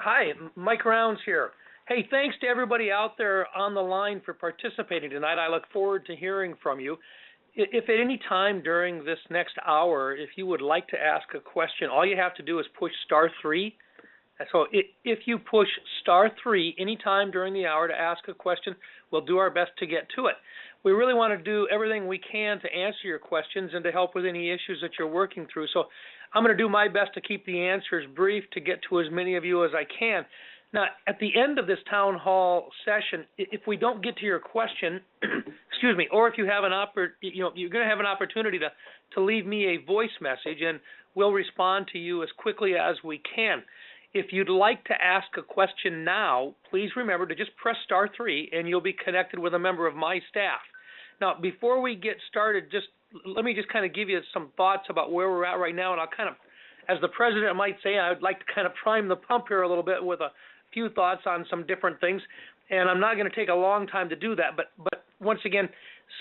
Hi, Mike Rounds here. Hey, thanks to everybody out there on the line for participating tonight. I look forward to hearing from you. If at any time during this next hour, if you would like to ask a question, all you have to do is push *3. So if you push *3 anytime during the hour to ask a question, we'll do our best to get to it. We really want to do everything we can to answer your questions and to help with any issues that you're working through. So I'm going to do my best to keep the answers brief to get to as many of you as I can. Now, at the end of this town hall session, if we don't get to your question, excuse me, or if you have you're going to have an opportunity to leave me a voice message, and we'll respond to you as quickly as we can. If you'd like to ask a question now, please remember to just press *3, and you'll be connected with a member of my staff. Now, before we get started, let me kind of give you some thoughts about where we're at right now, and I'll kind of, as the president might say, I'd like to kind of prime the pump here a little bit with a few thoughts on some different things, and I'm not going to take a long time to do that, but once again,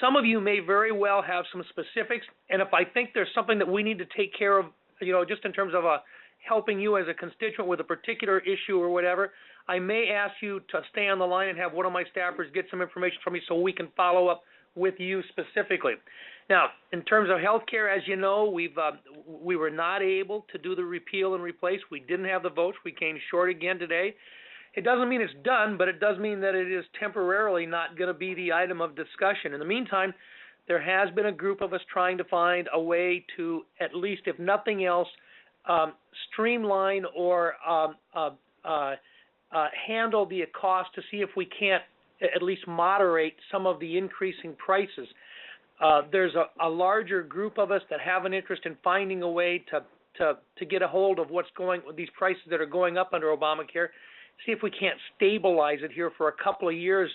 some of you may very well have some specifics, and if I think there's something that we need to take care of, just in terms of helping you as a constituent with a particular issue or whatever, I may ask you to stay on the line and have one of my staffers get some information from me so we can follow up with you specifically. Now, in terms of health care, as you know, we were not able to do the repeal and replace. We didn't have the votes. We came short again today. It doesn't mean it's done, but it does mean that it is temporarily not going to be the item of discussion. In the meantime, there has been a group of us trying to find a way to, at least if nothing else, streamline or handle the cost to see if we can't at least moderate some of the increasing prices. There's a larger group of us that have an interest in finding a way to get a hold of what's going with these prices that are going up under Obamacare, see if we can't stabilize it here for a couple of years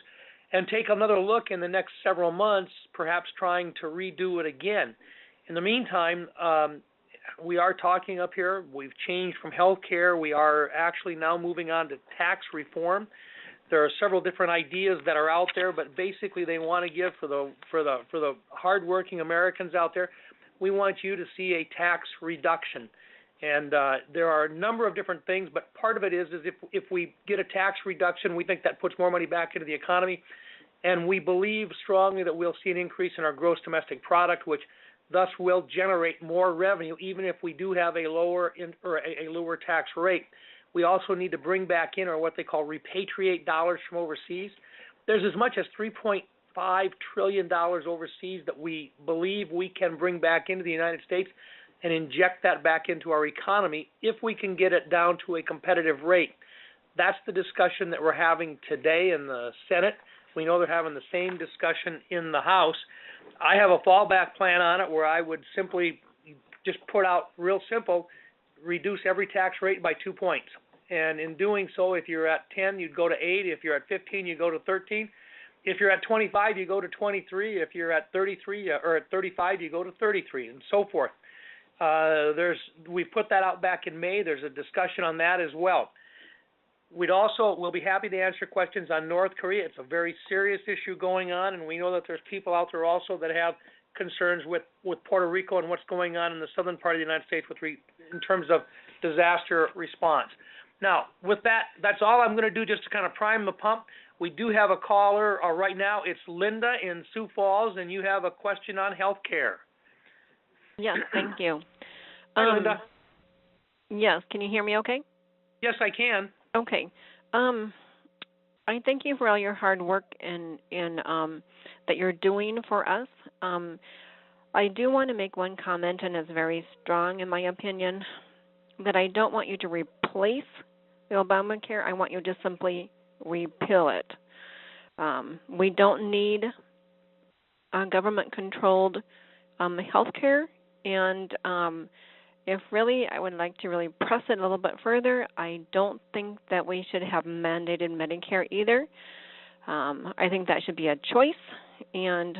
and take another look in the next several months, perhaps trying to redo it again. In the meantime, we are talking up here. We've changed from health care. We are actually now moving on to tax reform. There are several different ideas that are out there, but basically they want to give for the hardworking Americans out there, we want you to see a tax reduction. And there are a number of different things, but part of it is if we get a tax reduction, we think that puts more money back into the economy, and we believe strongly that we'll see an increase in our gross domestic product, which thus will generate more revenue, even if we do have a lower tax rate. We also need to bring back in, or what they call repatriate dollars from overseas. There's as much as $3.5 trillion overseas that we believe we can bring back into the United States and inject that back into our economy if we can get it down to a competitive rate. That's the discussion that we're having today in the Senate. We know they're having the same discussion in the House. I have a fallback plan on it where I would simply just put out real simple, reduce every tax rate by 2 points. And in doing so, if you're at 10, you'd go to 8. If you're at 15, you go to 13. If you're at 25, you go to 23. If you're at 33 or at 35, you go to 33, and so forth. We put that out back in May. There's a discussion on that as well. We'll be happy to answer questions on North Korea. It's a very serious issue going on, and we know that there's people out there also that have concerns with Puerto Rico and what's going on in the southern part of the United States in terms of disaster response. Now, with that, that's all I'm going to do just to kind of prime the pump. We do have a caller right now. It's Linda in Sioux Falls, and you have a question on health care. Yes, thank you. Hi, Linda. Yes, can you hear me okay? Yes, I can. Okay. I thank you for all your hard work and that you're doing for us. I do want to make one comment, and it's very strong in my opinion, that I don't want you to replace the Obamacare. I want you to simply repeal it. We don't need government-controlled health care, and if really, I would like to really press it a little bit further. I don't think that we should have mandated Medicare either. I think that should be a choice, and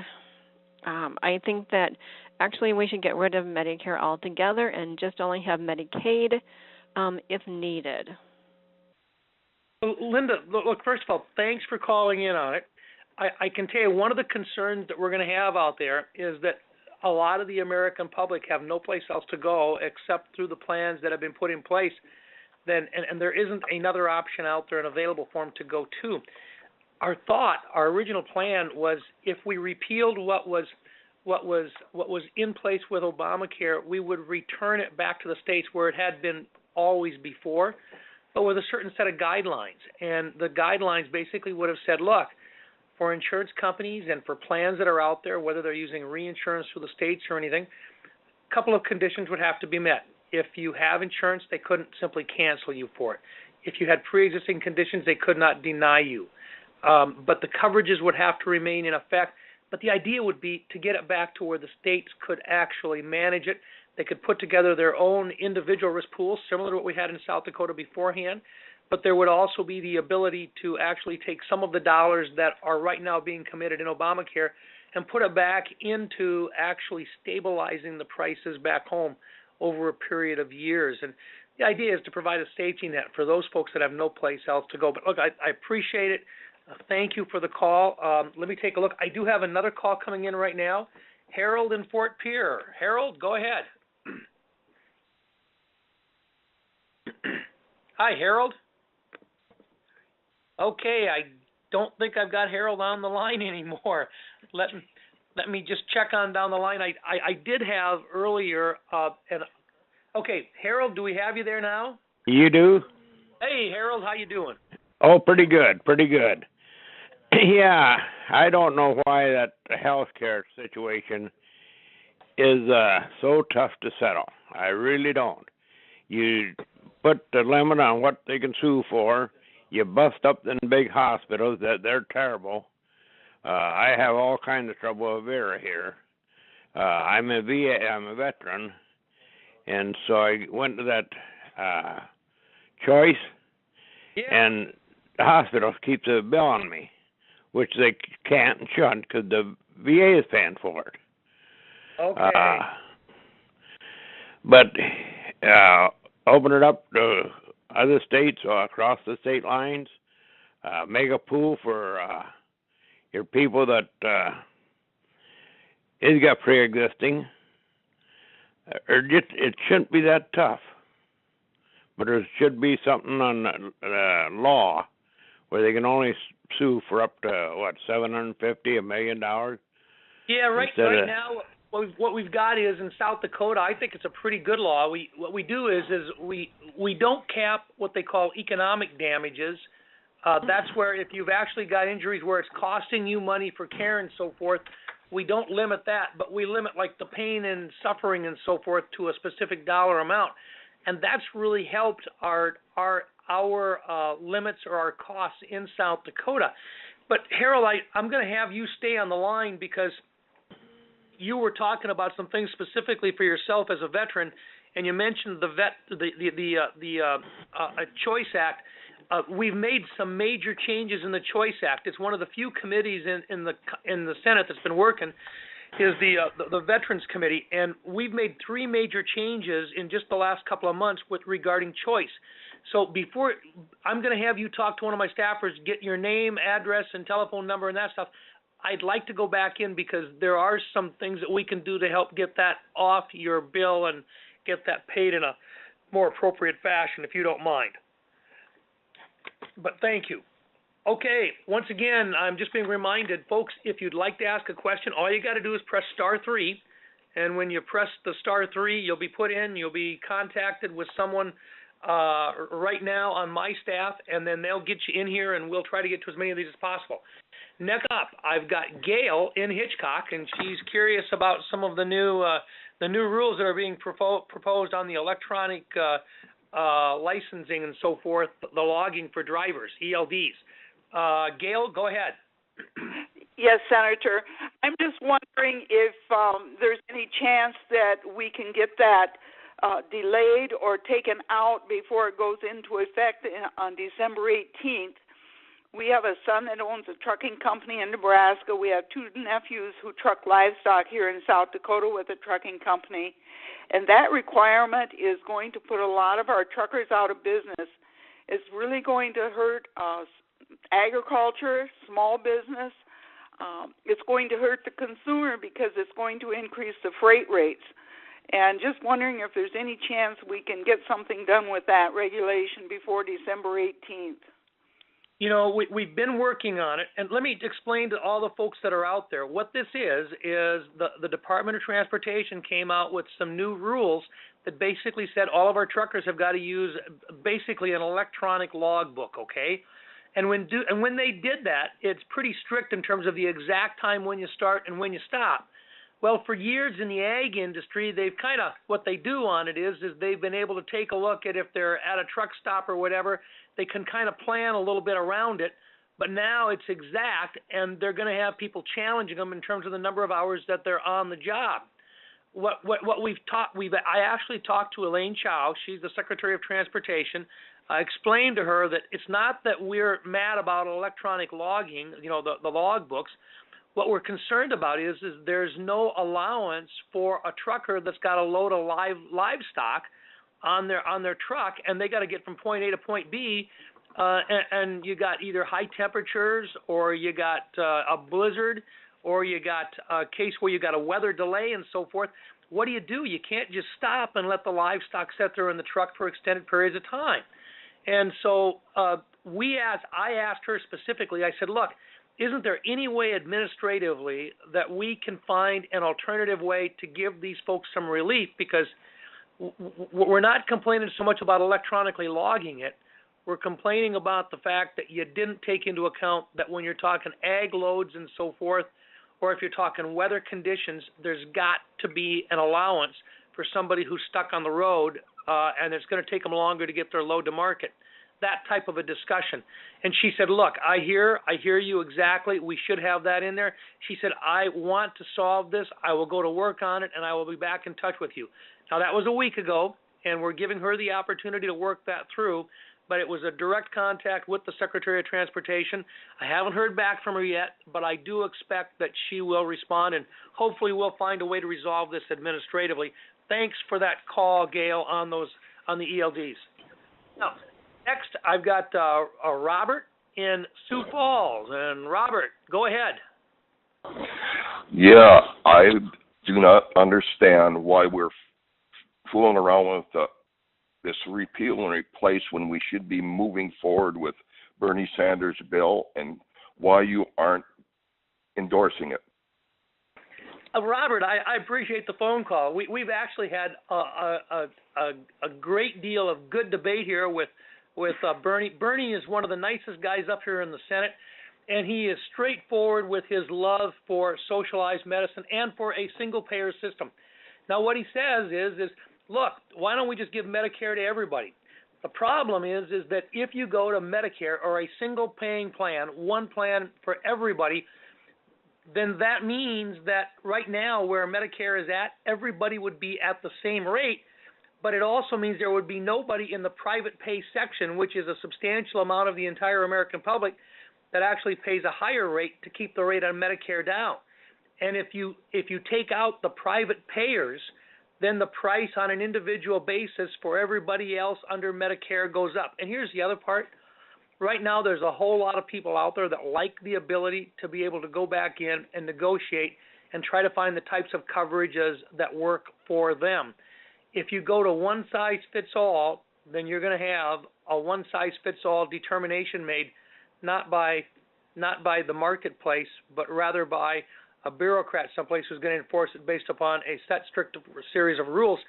I think that actually we should get rid of Medicare altogether and just only have Medicaid if needed. Linda, look, first of all, thanks for calling in on it. I can tell you one of the concerns that we're going to have out there is that a lot of the American public have no place else to go except through the plans that have been put in place. then and there isn't another option out there and available for them to go to. Our original plan was if we repealed what was in place with Obamacare, we would return it back to the states where it had been always before, but with a certain set of guidelines. And the guidelines basically would have said, look, for insurance companies and for plans that are out there, whether they're using reinsurance through the states or anything, a couple of conditions would have to be met. If you have insurance, they couldn't simply cancel you for it. If you had pre-existing conditions, they could not deny you. But the coverages would have to remain in effect. But the idea would be to get it back to where the states could actually manage it. They could put together their own individual risk pools, similar to what we had in South Dakota beforehand. But there would also be the ability to actually take some of the dollars that are right now being committed in Obamacare and put it back into actually stabilizing the prices back home over a period of years. And the idea is to provide a safety net for those folks that have no place else to go. But look, I appreciate it. Thank you for the call. Let me take a look. I do have another call coming in right now. Harold in Fort Pierre. Harold, go ahead. Hi, Harold. Okay, I don't think I've got Harold on the line anymore. Let me just check on down the line. I did have earlier. Okay, Harold, do we have you there now? You do? Hey, Harold, how you doing? Oh, pretty good, pretty good. Yeah, I don't know why that healthcare situation is so tough to settle. I really don't. You put the limit on what they can sue for. You bust up in big hospitals that they're terrible. I have all kinds of trouble with VERA here. I'm a veteran, and so I went to that choice, and the hospital keeps a bill on me, which they can't and shouldn't because the VA is paying for it. Okay. But open it up to other states or across the state lines. Make a pool for your people that is got pre-existing. It shouldn't be that tough. But there should be something on law where they can only sue for up to $750,000, $1 million. Yeah, right now what we've got is in South Dakota. I think it's a pretty good law. What we do is we don't cap what they call economic damages. That's where if you've actually got injuries where it's costing you money for care and so forth, we don't limit that, but we limit like the pain and suffering and so forth to a specific dollar amount. And that's really helped our limits or our costs in South Dakota. But Harold, I'm going to have you stay on the line because you were talking about some things specifically for yourself as a veteran, and you mentioned the Choice Act. We've made some major changes in the Choice Act. It's one of the few committees in the Senate that's been working. Is the Veterans Committee, and we've made 3 major changes in just the last couple of months regarding choice. So before I'm going to have you talk to one of my staffers, get your name, address, and telephone number and that stuff. I'd like to go back in because there are some things that we can do to help get that off your bill and get that paid in a more appropriate fashion, if you don't mind. But thank you. Okay, once again, I'm just being reminded, folks, if you'd like to ask a question, all you got to do is press *3, and when you press the *3, you'll be put in, you'll be contacted with someone right now on my staff, and then they'll get you in here, and we'll try to get to as many of these as possible. Next up, I've got Gail in Hitchcock, and she's curious about some of the new rules that are being proposed on the electronic licensing and so forth, the logging for drivers, ELDs. Gail, go ahead. Yes, Senator. I'm just wondering if there's any chance that we can get that delayed or taken out before it goes into effect on December 18th. We have a son that owns a trucking company in Nebraska. We have 2 nephews who truck livestock here in South Dakota with a trucking company. And that requirement is going to put a lot of our truckers out of business. It's really going to hurt agriculture, small business. It's going to hurt the consumer because it's going to increase the freight rates. And just wondering if there's any chance we can get something done with that regulation before December 18th. You know, we've been working on it, and let me explain to all the folks that are out there. What this is the Department of Transportation came out with some new rules that basically said all of our truckers have got to use basically an electronic logbook, okay? And when they did that, it's pretty strict in terms of the exact time when you start and when you stop. Well, for years in the ag industry, they've kind of, what they do on it is they've been able to take a look at if they're at a truck stop or whatever, they can kind of plan a little bit around it. But now it's exact, and they're going to have people challenging them in terms of the number of hours that they're on the job. I actually talked to Elaine Chow. She's the Secretary of Transportation. I explained to her that it's not that we're mad about electronic logging, you know, the log books. What we're concerned about is there's no allowance for a trucker that's got a load of livestock on their truck, and they got to get from point A to point B, and you got either high temperatures, or you got a blizzard, or you got a case where you got a weather delay and so forth. What do? You can't just stop and let the livestock sit there in the truck for extended periods of time. And so I asked her specifically, I said, look, isn't there any way administratively that we can find an alternative way to give these folks some relief? Because we're not complaining so much about electronically logging it. We're complaining about the fact that you didn't take into account that when you're talking ag loads and so forth, or if you're talking weather conditions, there's got to be an allowance for somebody who's stuck on the road and it's going to take them longer to get their load to market. That type of a discussion. And she said, look, I hear you exactly. We should have that in there. She said, I want to solve this. I will go to work on it, and I will be back in touch with you. Now, that was a week ago, and we're giving her the opportunity to work that through, but it was a direct contact with the Secretary of Transportation. I haven't heard back from her yet, but I do expect that she will respond, and hopefully we'll find a way to resolve this administratively. Thanks for that call, Gail, on the ELDs. Now, next, I've got Robert in Sioux Falls. And Robert, go ahead. Yeah, I do not understand why we're fooling around with this repeal and replace when we should be moving forward with Bernie Sanders' bill, and why you aren't endorsing it. Robert, I appreciate the phone call. We've actually had a great deal of good debate here with Bernie. Bernie is one of the nicest guys up here in the Senate, and he is straightforward with his love for socialized medicine and for a single-payer system. Now, what he says is, look, why don't we just give Medicare to everybody? The problem is that if you go to Medicare or a single-paying plan, one plan for everybody, then that means that right now where Medicare is at, everybody would be at the same rate. But it also means there would be nobody in the private pay section, which is a substantial amount of the entire American public, that actually pays a higher rate to keep the rate on Medicare down. And if you take out the private payers, then the price on an individual basis for everybody else under Medicare goes up. And here's the other part. Right now there's a whole lot of people out there that like the ability to be able to go back in and negotiate and try to find the types of coverages that work for them. If you go to one-size-fits-all, then you're going to have a one-size-fits-all determination made not by the marketplace, but rather by a bureaucrat someplace who's going to enforce it based upon a set strict series of rules,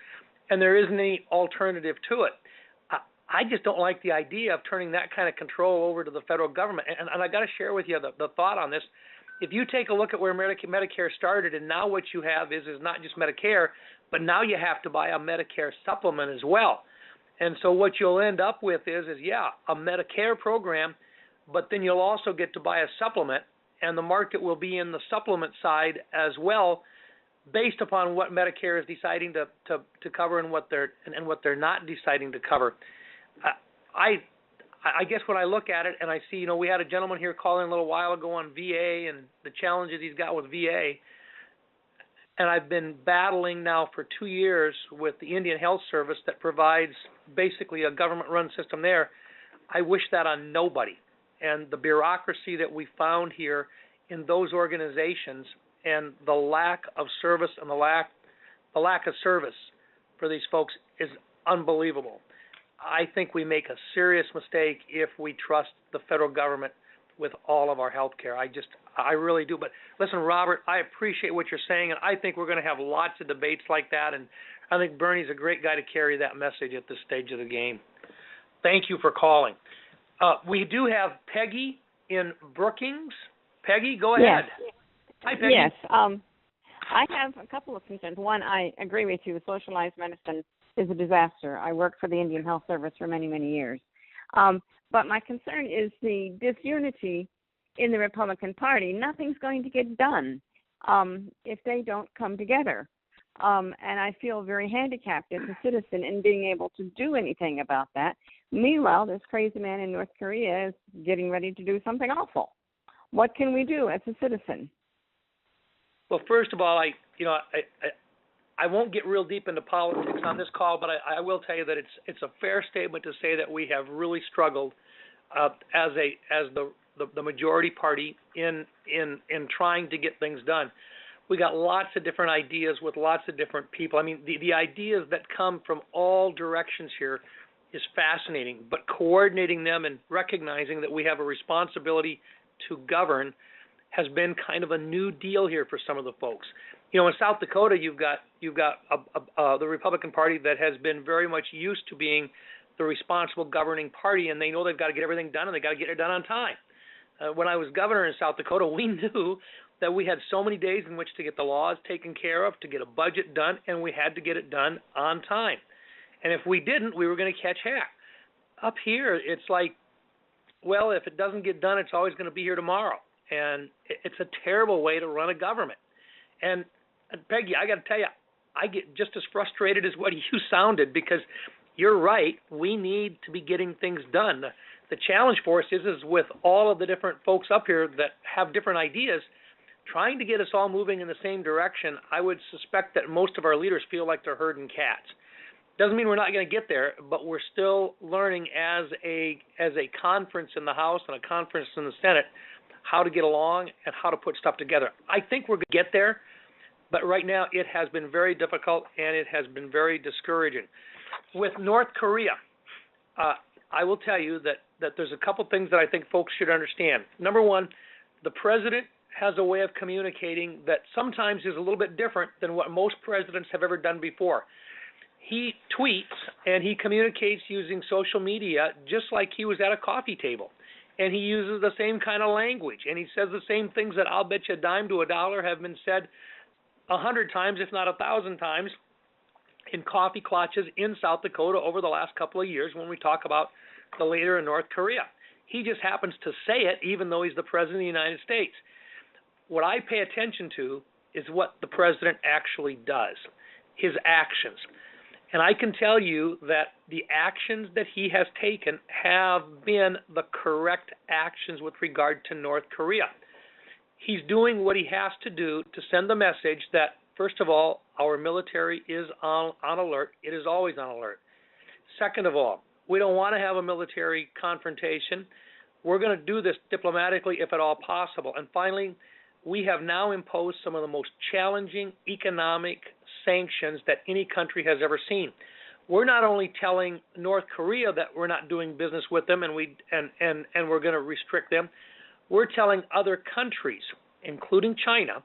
and there isn't any alternative to it. I just don't like the idea of turning that kind of control over to the federal government. And I got to share with you the thought on this. If you take a look at where Medicare started, and now what you have is not just Medicare, but now you have to buy a Medicare supplement as well. And so what you'll end up with is a Medicare program, but then you'll also get to buy a supplement, and the market will be in the supplement side as well, based upon what Medicare is deciding to cover and what they're not deciding to cover. I guess when I look at it and I see, we had a gentleman here calling a little while ago on VA and the challenges he's got with VA, and I've been battling now for 2 years with the Indian Health Service that provides basically a government-run system there. I wish that on nobody. And the bureaucracy that we found here in those organizations, and the lack of service and the the lack of service for these folks is unbelievable. I think we make a serious mistake if we trust the federal government with all of our health care. I really do. But listen, Robert, I appreciate what you're saying, and I think we're going to have lots of debates like that, and I think Bernie's a great guy to carry that message at this stage of the game. Thank you for calling. We do have Peggy in Brookings. Peggy, go ahead. Yes. Hi, Peggy. Yes. I have a couple of concerns. One, I agree with you. Socialized medicine is a disaster. I worked for the Indian Health Service for many, many years. But my concern is the disunity in the Republican Party. Nothing's going to get done if they don't come together. And I feel very handicapped as a citizen in being able to do anything about that. Meanwhile, this crazy man in North Korea is getting ready to do something awful. What can we do as a citizen? Well, first of all, I won't get real deep into politics on this call, but I will tell you that it's a fair statement to say that we have really struggled as the majority party in trying to get things done. We got lots of different ideas with lots of different people. I mean, the ideas that come from all directions here is fascinating, but coordinating them and recognizing that we have a responsibility to govern has been kind of a new deal here for some of the folks. You know, in South Dakota, you've got the Republican Party that has been very much used to being the responsible governing party, and they know they've got to get everything done, and they've got to get it done on time. When I was governor in South Dakota, we knew that we had so many days in which to get the laws taken care of, to get a budget done, and we had to get it done on time. And if we didn't, we were going to catch heck. Up here, it's like, well, if it doesn't get done, it's always going to be here tomorrow. And it's a terrible way to run a government. And Peggy, I got to tell you, I get just as frustrated as what you sounded, because you're right. We need to be getting things done. The challenge for us is with all of the different folks up here that have different ideas, trying to get us all moving in the same direction. I would suspect that most of our leaders feel like they're herding cats. Doesn't mean we're not going to get there, but we're still learning as a conference in the House and a conference in the Senate how to get along and how to put stuff together. I think we're going to get there, but right now it has been very difficult and it has been very discouraging. With North Korea, I will tell you that there's a couple things that I think folks should understand. Number one, the president has a way of communicating that sometimes is a little bit different than what most presidents have ever done before. He tweets and he communicates using social media just like he was at a coffee table. And he uses the same kind of language. And he says the same things that I'll bet you a dime to a dollar have been said 100 times, if not 1,000 times, in coffee clutches in South Dakota over the last couple of years when we talk about the leader in North Korea. He just happens to say it even though he's the president of the United States. What I pay attention to is what the president actually does, his actions. And I can tell you that the actions that he has taken have been the correct actions with regard to North Korea. He's doing what he has to do to send the message that, first of all, our military is on alert. It is always on alert. Second of all, we don't want to have a military confrontation. We're going to do this diplomatically if at all possible. And finally, we have now imposed some of the most challenging economic sanctions that any country has ever seen. We're not only telling North Korea that we're not doing business with them and we're going to restrict them, we're telling other countries, including China,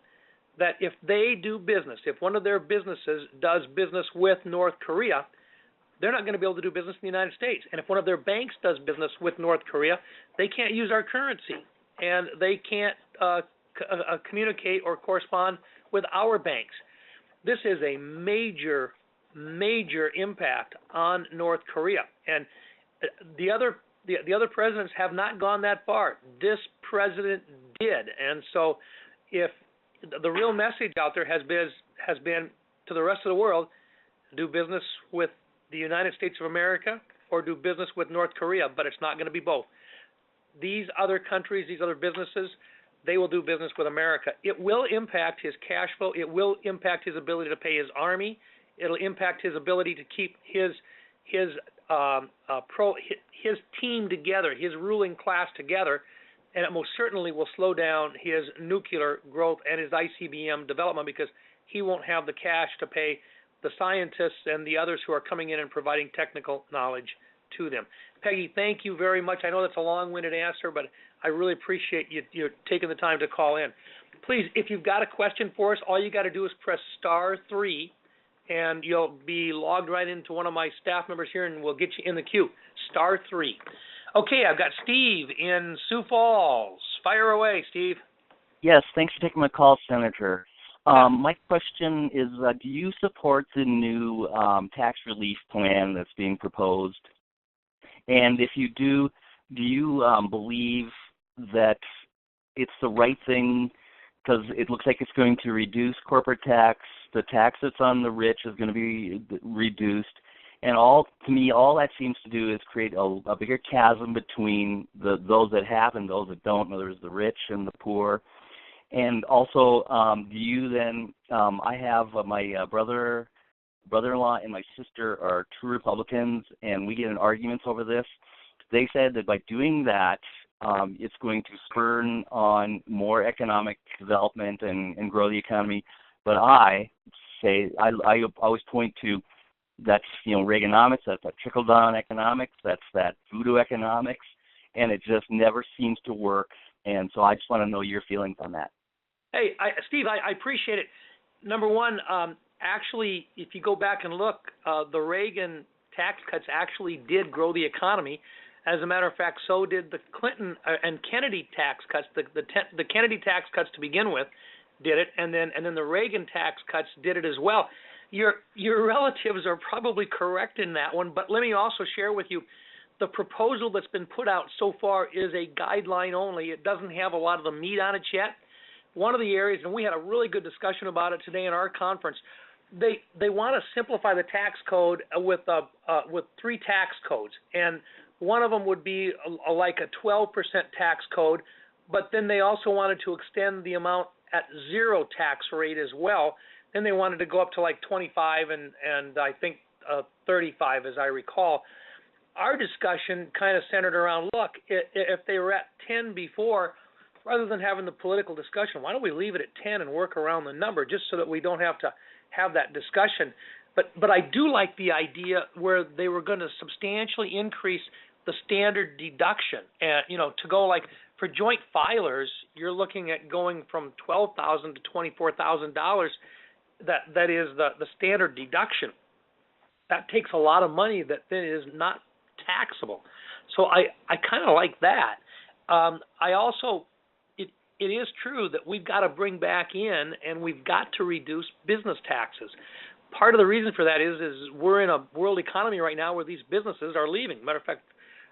that if they do business, if one of their businesses does business with North Korea, they're not going to be able to do business in the United States. And if one of their banks does business with North Korea, they can't use our currency and they can't communicate or correspond with our banks. This is a major, major impact on North Korea. And the other presidents have not gone that far. This president did. And so if the real message out there has been to the rest of the world, do business with the United States of America or do business with North Korea, but it's not going to be both. These other countries, these other businesses, they will do business with America. It will impact his cash flow. It will impact his ability to pay his army. It'll impact his ability to keep his team together, his ruling class together, and it most certainly will slow down his nuclear growth and his ICBM development because he won't have the cash to pay the scientists and the others who are coming in and providing technical knowledge to them. Peggy, thank you very much. I know that's a long-winded answer, but I really appreciate you taking the time to call in. Please, if you've got a question for us, all you got to do is press *3, and you'll be logged right into one of my staff members here, and we'll get you in the queue. *3. Okay, I've got Steve in Sioux Falls. Fire away, Steve. Yes, thanks for taking my call, Senator. My question is, do you support the new tax relief plan that's being proposed? And if you do you believe that it's the right thing, because it looks like it's going to reduce corporate tax, the tax that's on the rich is going to be reduced, and to me, all that seems to do is create a bigger chasm between those that have and those that don't, in other words, the rich and the poor. And also, do you then, I have my brother-in-law and my sister are true Republicans, and we get in arguments over this. They said that by doing that, it's going to spur on more economic development and grow the economy. But I say, I always point to that's, Reaganomics, that's that trickle-down economics, that's that voodoo economics, and it just never seems to work. And so I just want to know your feelings on that. Hey, Steve, I appreciate it. Number one, actually, if you go back and look, the Reagan tax cuts actually did grow the economy. As a matter of fact, so did the Clinton and Kennedy tax cuts. The Kennedy tax cuts to begin with did it, and then the Reagan tax cuts did it as well. Your relatives are probably correct in that one, but let me also share with you, the proposal that's been put out so far is a guideline only. It doesn't have a lot of the meat on it yet. One of the areas, and we had a really good discussion about it today in our conference, they want to simplify the tax code with 3 tax codes, and one of them would be like a 12% tax code, but then they also wanted to extend the amount at 0 tax rate as well. Then they wanted to go up to like 25 and I think 35, as I recall. Our discussion kind of centered around, look, if they were at 10 before, rather than having the political discussion, why don't we leave it at 10 and work around the number just so that we don't have to have that discussion. But I do like the idea where they were going to substantially increase the standard deduction. And, to go like for joint filers, you're looking at going from $12,000 to $24,000. That is the standard deduction. That takes a lot of money that then is not taxable. So I kind of like that. I also, it is true that we've got to bring back in and we've got to reduce business taxes. Part of the reason for that is we're in a world economy right now where these businesses are leaving. Matter of fact,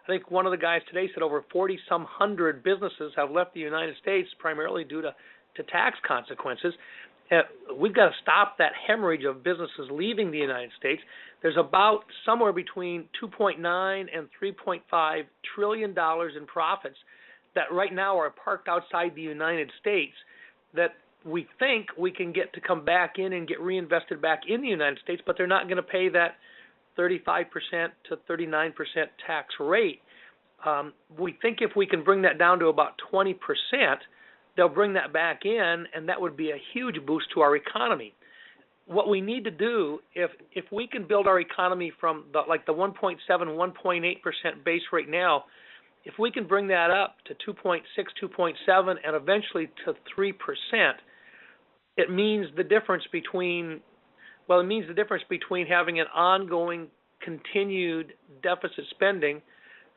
I think one of the guys today said over 40-some-hundred businesses have left the United States primarily due to tax consequences. We've got to stop that hemorrhage of businesses leaving the United States. There's about somewhere between $2.9 and $3.5 trillion in profits that right now are parked outside the United States that we think we can get to come back in and get reinvested back in the United States, but they're not going to pay that 35% to 39% tax rate. We think if we can bring that down to about 20%, they'll bring that back in, and that would be a huge boost to our economy. What we need to do, if we can build our economy from the 1.7, 1.8% base rate now, if we can bring that up to 2.6, 2.7, and eventually to 3%, it means the difference between having an ongoing, continued deficit spending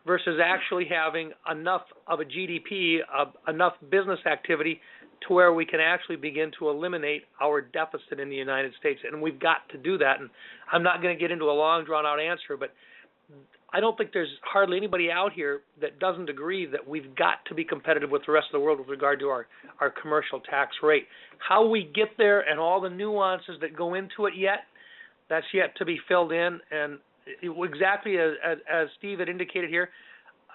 versus actually having enough of a GDP, enough business activity to where we can actually begin to eliminate our deficit in the United States. And we've got to do that. And I'm not going to get into a long, drawn-out answer, but I don't think there's hardly anybody out here that doesn't agree that we've got to be competitive with the rest of the world with regard to our commercial tax rate. How we get there and all the nuances that go into it that's yet to be filled in. And exactly as Steve had indicated here,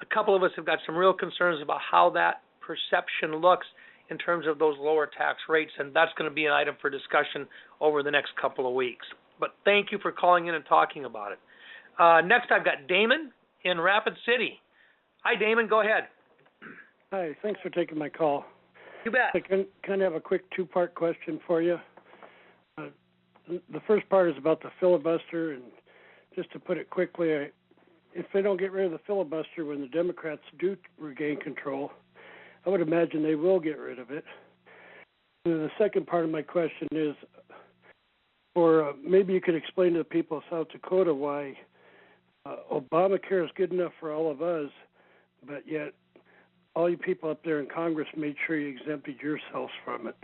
a couple of us have got some real concerns about how that perception looks in terms of those lower tax rates, and that's going to be an item for discussion over the next couple of weeks. But thank you for calling in and talking about it. Next, I've got Damon in Rapid City. Hi, Damon. Go ahead. Hi. Thanks for taking my call. You bet. I kind of have a quick 2-part question for you. the first part is about the filibuster, and just to put it quickly, if they don't get rid of the filibuster when the Democrats do regain control, I would imagine they will get rid of it. And the second part of my question is, or maybe you could explain to the people of South Dakota why Obamacare is good enough for all of us, but yet all you people up there in Congress made sure you exempted yourselves from it.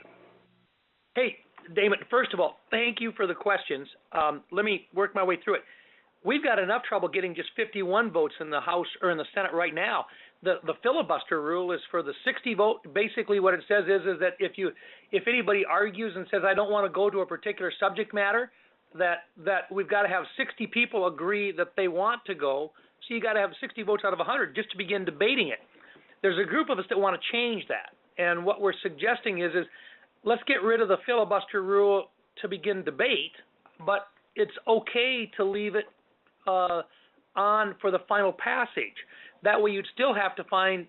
Hey, Damon, first of all, thank you for the questions. Let me work my way through it. We've got enough trouble getting just 51 votes in the House or in the Senate right now. The filibuster rule is for the 60 vote. Basically what it says is that if anybody argues and says, I don't want to go to a particular subject matter, that we've got to have 60 people agree that they want to go. So you got to have 60 votes out of 100 just to begin debating it. There's a group of us that want to change that. And what we're suggesting is let's get rid of the filibuster rule to begin debate, but it's okay to leave it on for the final passage. That way you'd still have to find,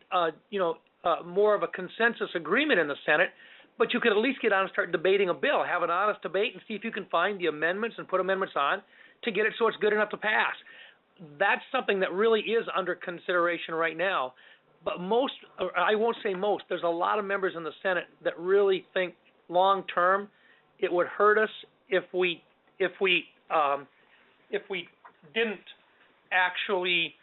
more of a consensus agreement in the Senate, but you could at least get on and start debating a bill, have an honest debate, and see if you can find the amendments and put amendments on to get it so it's good enough to pass. That's something that really is under consideration right now. But most, or I won't say most, there's a lot of members in the Senate that really think long term it would hurt us if we didn't actually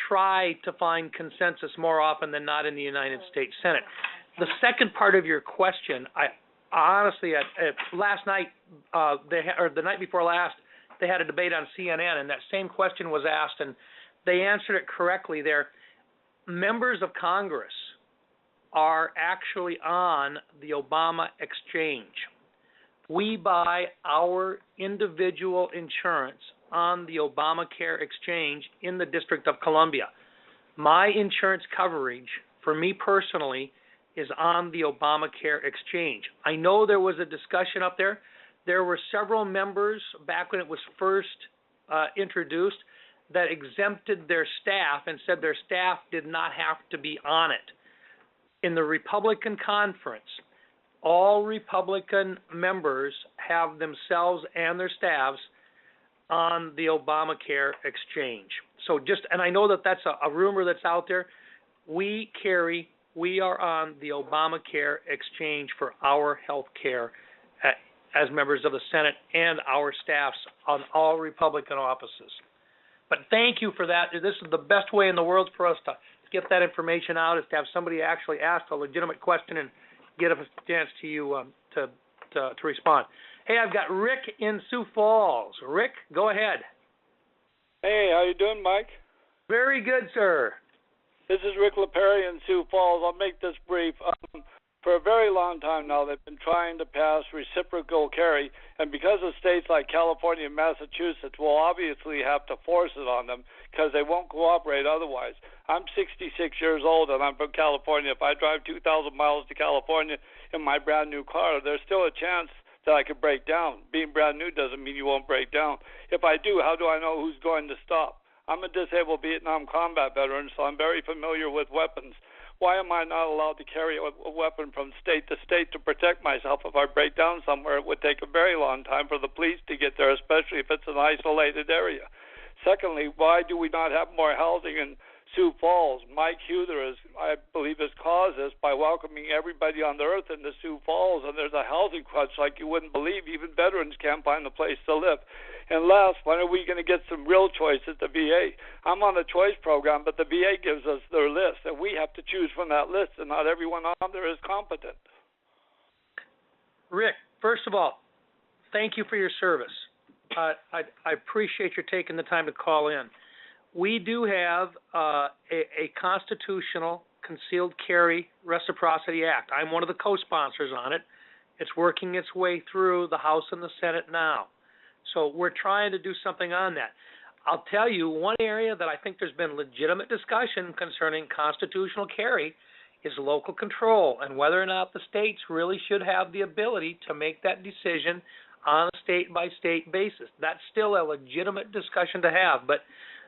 try to find consensus more often than not in the United States Senate. The second part of your question, I honestly, last night, the night before last, they had a debate on CNN, and that same question was asked, and they answered it correctly there. Members of Congress are actually on the Obama exchange. We buy our individual insurance on the Obamacare exchange in the District of Columbia. My insurance coverage, for me personally, is on the Obamacare exchange. I know there was a discussion up there. There were several members back when it was first introduced that exempted their staff and said their staff did not have to be on it. In the Republican conference, all Republican members have themselves and their staffs on the Obamacare exchange. So and I know that that's a rumor that's out there. We are on the Obamacare exchange for our health care as members of the Senate and our staffs on all Republican offices. But thank you for that. This is the best way in the world for us to get that information out, is to have somebody actually ask a legitimate question and get a chance to you to respond. Hey, I've got Rick in Sioux Falls. Rick, go ahead. Hey, how you doing, Mike? Very good, sir. This is Rick LaPerry in Sioux Falls. I'll make this brief. For a very long time now, they've been trying to pass reciprocal carry, and because of states like California and Massachusetts will obviously have to force it on them because they won't cooperate otherwise. I'm 66 years old, and I'm from California. If I drive 2,000 miles to California in my brand-new car, there's still a chance that I could break down. Being brand new doesn't mean you won't break down. If I do, how do I know who's going to stop? I'm a disabled Vietnam combat veteran, so I'm very familiar with weapons. Why am I not allowed to carry a weapon from state to state to protect myself? If I break down somewhere, it would take a very long time for the police to get there, especially if it's an isolated area. Secondly, why do we not have more housing in Sioux Falls? Mike Huther, I believe, has caused this by welcoming everybody on the earth into Sioux Falls, and there's a housing crunch like you wouldn't believe. Even veterans can't find a place to live. And last, when are we going to get some real choice at the VA? I'm on the choice program, but the VA gives us their list, and we have to choose from that list, and not everyone on there is competent. Rick, first of all, thank you for your service. I appreciate your taking the time to call in. We do have a constitutional concealed carry reciprocity act. I'm one of the co-sponsors on it. It's working its way through the House and the Senate now. So we're trying to do something on that. I'll tell you, one area that I think there's been legitimate discussion concerning constitutional carry is local control and whether or not the states really should have the ability to make that decision on a state-by-state basis. That's still a legitimate discussion to have, but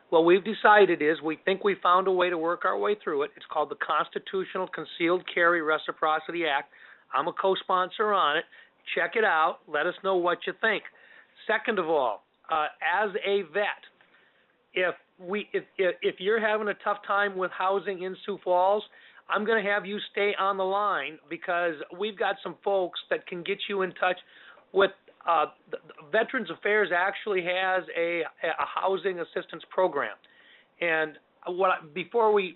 what we've decided is we think we found a way to work our way through it. It's called the Constitutional Concealed Carry Reciprocity Act. I'm a co-sponsor on it. Check it out. Let us know what you think. second of all, as a vet, if you're having a tough time with housing in Sioux Falls, I'm going to have you stay on the line because we've got some folks that can get you in touch with the Veterans Affairs actually has a housing assistance program. And before we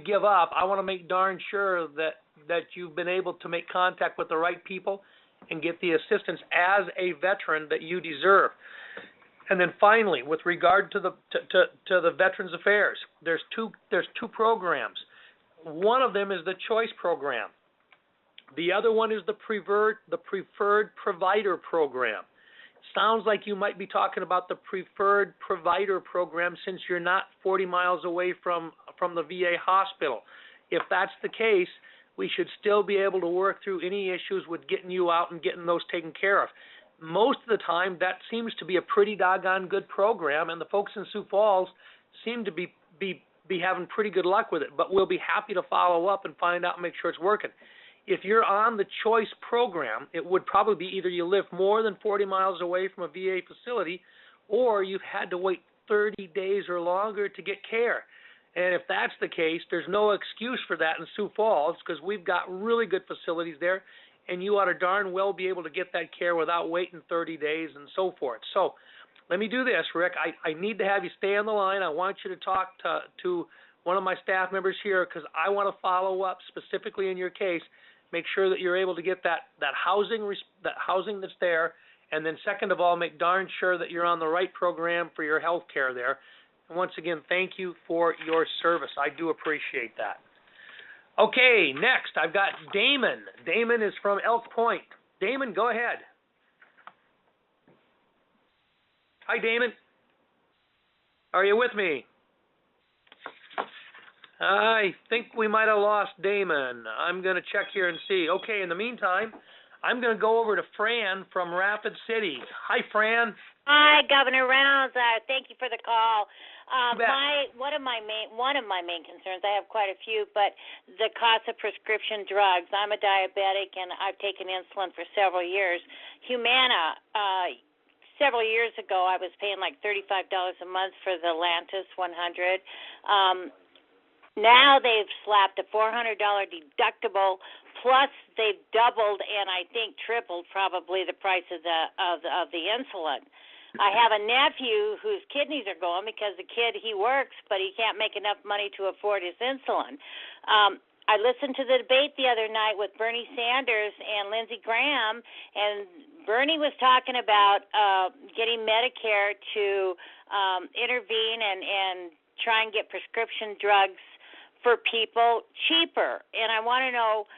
give up, I want to make darn sure that you've been able to make contact with the right people and get the assistance as a veteran that you deserve. And then finally, with regard to the Veterans Affairs, there's two programs. One of them is the Choice Program. The other one is the Preferred Provider Program. Sounds like you might be talking about the Preferred Provider Program since you're not 40 miles away from the VA hospital. If that's the case, we should still be able to work through any issues with getting you out and getting those taken care of. Most of the time, that seems to be a pretty doggone good program, and the folks in Sioux Falls seem to be having pretty good luck with it. But we'll be happy to follow up and find out and make sure it's working. If you're on the Choice Program, it would probably be either you live more than 40 miles away from a VA facility, or you've had to wait 30 days or longer to get care. And if that's the case, there's no excuse for that in Sioux Falls because we've got really good facilities there, and you ought to darn well be able to get that care without waiting 30 days and so forth. So let me do this, Rick. I need to have you stay on the line. I want you to talk to one of my staff members here because I want to follow up specifically in your case, make sure that you're able to get that housing that's there, and then second of all, make darn sure that you're on the right program for your health care there. And once again, thank you for your service. I do appreciate that. Okay, next I've got Damon. Damon is from Elk Point. Damon, go ahead. Hi, Damon. Are you with me? I think we might have lost Damon. I'm going to check here and see. Okay, in the meantime, I'm going to go over to Fran from Rapid City. Hi, Fran. Hi, Governor Reynolds. Thank you for the call. One of my main concerns, I have quite a few, but the cost of prescription drugs. I'm a diabetic, and I've taken insulin for several years. Humana, several years ago, I was paying like $35 a month for the Lantus 100. Now they've slapped a $400 deductible, plus they've doubled and I think tripled probably the price of the insulin. I have a nephew whose kidneys are going because he works, but he can't make enough money to afford his insulin. I listened to the debate the other night with Bernie Sanders and Lindsey Graham, and Bernie was talking about getting Medicare to intervene and try and get prescription drugs for people cheaper. And I want to know,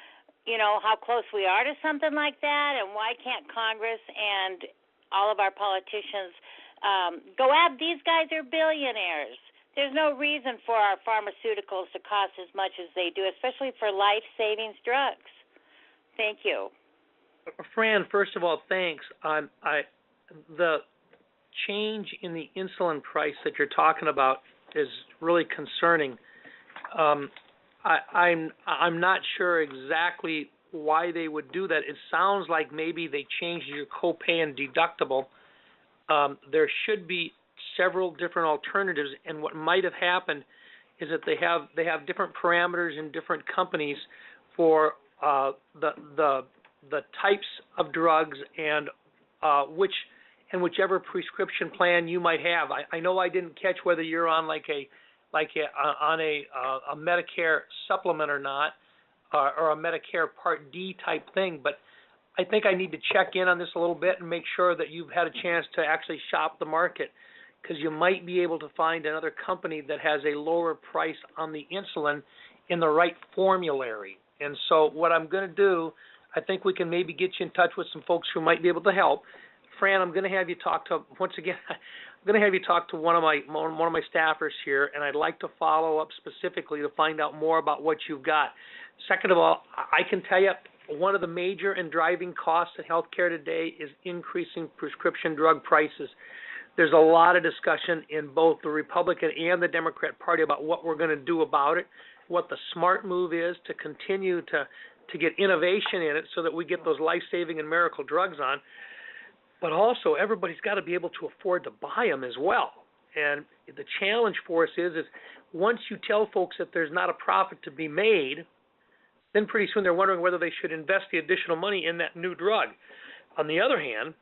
how close we are to something like that, and why can't Congress and all of our politicians go out? These guys are billionaires. There's no reason for our pharmaceuticals to cost as much as they do, especially for life-saving drugs. Thank you. Fran, first of all, thanks. The change in the insulin price that you're talking about is really concerning. I'm not sure exactly why they would do that. It sounds like maybe they changed your copay and deductible. There should be several different alternatives, and what might have happened is that they have different parameters in different companies for the types of drugs and whichever prescription plan you might have. I know I didn't catch whether you're on on a Medicare supplement or not, or a Medicare Part D type thing, but I think I need to check in on this a little bit and make sure that you've had a chance to actually shop the market, because you might be able to find another company that has a lower price on the insulin in the right formulary. And so what I'm going to do, I think we can maybe get you in touch with some folks who might be able to help. Fran, I'm going to have you talk to, once again, I'm going to have you talk to one of my staffers here, and I'd like to follow up specifically to find out more about what you've got. Second of all, I can tell you one of the major and driving costs in healthcare today is increasing prescription drug prices. There's a lot of discussion in both the Republican and the Democrat Party about what we're going to do about it, what the smart move is to continue to get innovation in it so that we get those life-saving and miracle drugs on. but also everybody's got to be able to afford to buy them as well. And the challenge for us is once you tell folks that there's not a profit to be made, then pretty soon they're wondering whether they should invest the additional money in that new drug. On the other hand,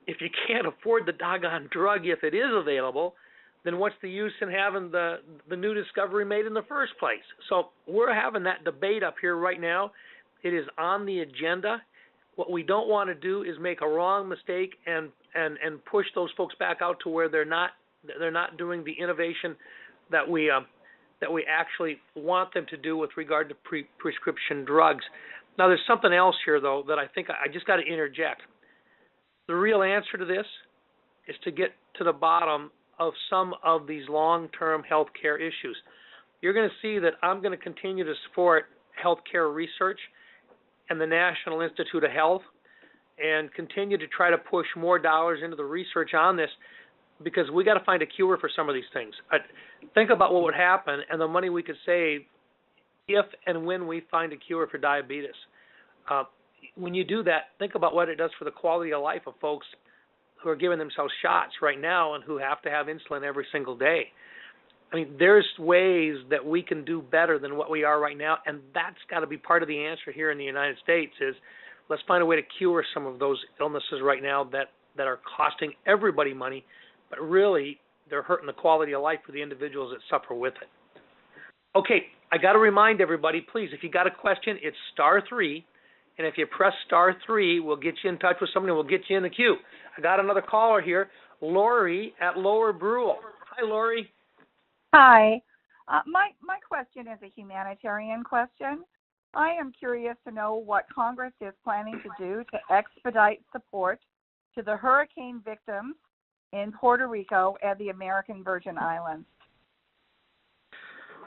if you can't afford the doggone drug if it is available, then what's the use in having the new discovery made in the first place? So we're having that debate up here right now. It is on the agenda. What we don't want to do is make a wrong mistake and push those folks back out to where they're not doing the innovation that we actually want them to do with regard to prescription drugs. Now, there's something else here, though, that I think I just got to interject. The real answer to this is to get to the bottom of some of these long-term health care issues. You're going to see that I'm going to continue to support healthcare research and the National Institute of Health and continue to try to push more dollars into the research on this, because we got to find a cure for some of these things. Think about what would happen and the money we could save if and when we find a cure for diabetes. When you do that, think about what it does for the quality of life of folks who are giving themselves shots right now and who have to have insulin every single day. I mean, there's ways that we can do better than what we are right now, and that's got to be part of the answer here in the United States is let's find a way to cure some of those illnesses right now that are costing everybody money, but really they're hurting the quality of life for the individuals that suffer with it. Okay, I got to remind everybody, please, if you got a question, it's *3, and if you press *3, we'll get you in touch with somebody and we'll get you in the queue. I got another caller here, Lori at Lower Brule. Hi, Lori. Hi. My question is a humanitarian question. I am curious to know what Congress is planning to do to expedite support to the hurricane victims in Puerto Rico and the American Virgin Islands.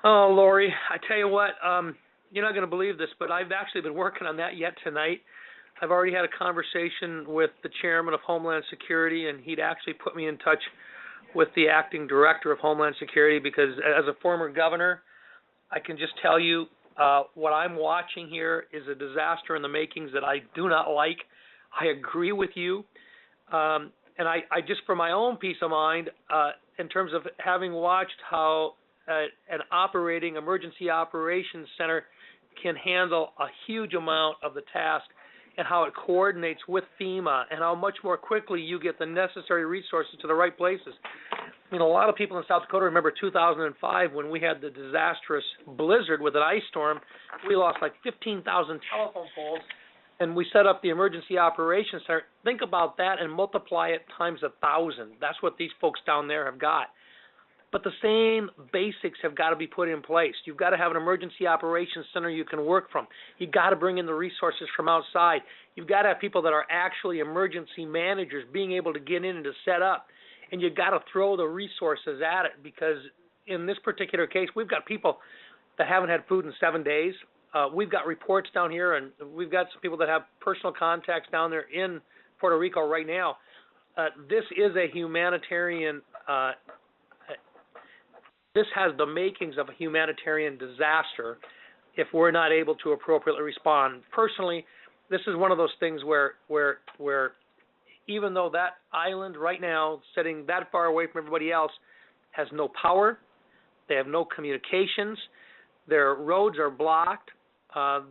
Oh, Lori, I tell you what, you're not going to believe this, but I've actually been working on that yet tonight. I've already had a conversation with the chairman of Homeland Security, and he'd actually put me in touch with the acting director of Homeland Security, because as a former governor, I can just tell you what I'm watching here is a disaster in the makings that I do not like. I agree with you. And I just, for my own peace of mind, in terms of having watched how an operating emergency operations center can handle a huge amount of the task and how it coordinates with FEMA and how much more quickly you get the necessary resources to the right places. I mean, a lot of people in South Dakota remember 2005 when we had the disastrous blizzard with an ice storm. We lost like 15,000 telephone poles, and we set up the Emergency Operations Center. Think about that and multiply it times 1,000. That's what these folks down there have got. But the same basics have got to be put in place. You've got to have an emergency operations center you can work from. You've got to bring in the resources from outside. You've got to have people that are actually emergency managers being able to get in and to set up. And you've got to throw the resources at it, because in this particular case, we've got people that haven't had food in 7 days. We've got reports down here, and we've got some people that have personal contacts down there in Puerto Rico right now. This is a humanitarian this has the makings of a humanitarian disaster if we're not able to appropriately respond. Personally, this is one of those things where even though that island right now, sitting that far away from everybody else, has no power, they have no communications, their roads are blocked,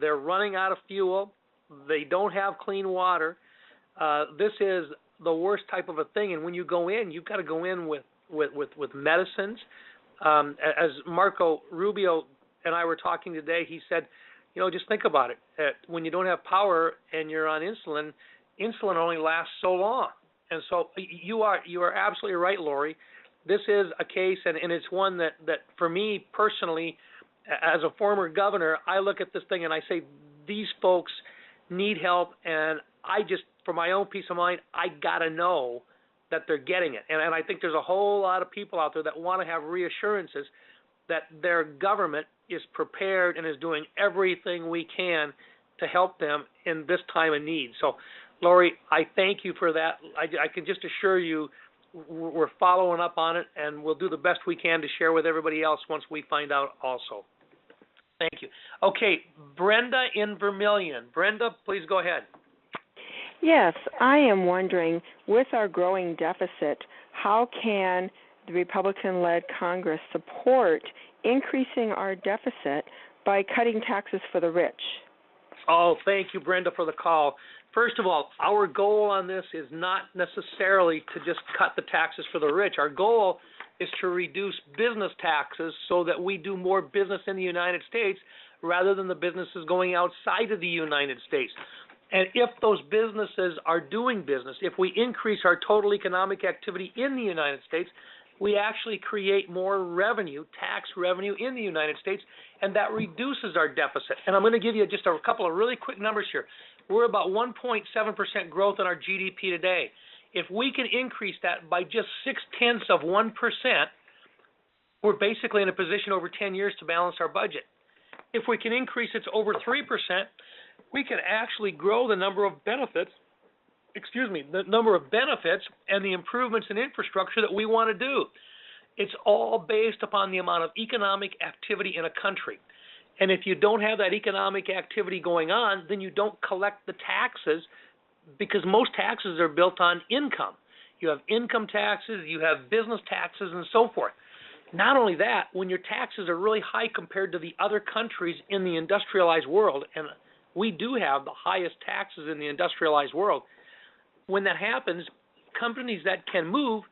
they're running out of fuel, they don't have clean water. This is the worst type of a thing, and when you go in, you've got to go in with medicines. As Marco Rubio and I were talking today, he said, just think about it. When you don't have power and you're on insulin, insulin only lasts so long. And so you are absolutely right, Lori. This is a case, and it's one that for me personally, as a former governor, I look at this thing and I say, these folks need help, and I just, for my own peace of mind, I got to know that they're getting it. And I think there's a whole lot of people out there that want to have reassurances that their government is prepared and is doing everything we can to help them in this time of need. So, Lori, I thank you for that. I can just assure you we're following up on it, and we'll do the best we can to share with everybody else once we find out also. Thank you. Okay, Brenda in Vermilion. Brenda, please go ahead. Yes, I am wondering, with our growing deficit, how can the Republican-led Congress support increasing our deficit by cutting taxes for the rich? Oh, thank you, Brenda, for the call. First of all, our goal on this is not necessarily to just cut the taxes for the rich. Our goal is to reduce business taxes so that we do more business in the United States rather than the businesses going outside of the United States. And if those businesses are doing business, if we increase our total economic activity in the United States, we actually create more revenue, tax revenue in the United States, and that reduces our deficit. And I'm going to give you just a couple of really quick numbers here. We're about 1.7% growth in our GDP today. If we can increase that by just 0.6%, we're basically in a position over 10 years to balance our budget. If we can increase it to over 3%, we can actually grow the number of benefits, the number of benefits and the improvements in infrastructure that we want to do. It's all based upon the amount of economic activity in a country. And if you don't have that economic activity going on, then you don't collect the taxes, because most taxes are built on income. You have income taxes, you have business taxes, and so forth. Not only that, when your taxes are really high compared to the other countries in the industrialized world, and we do have the highest taxes in the industrialized world, when that happens, companies that can move,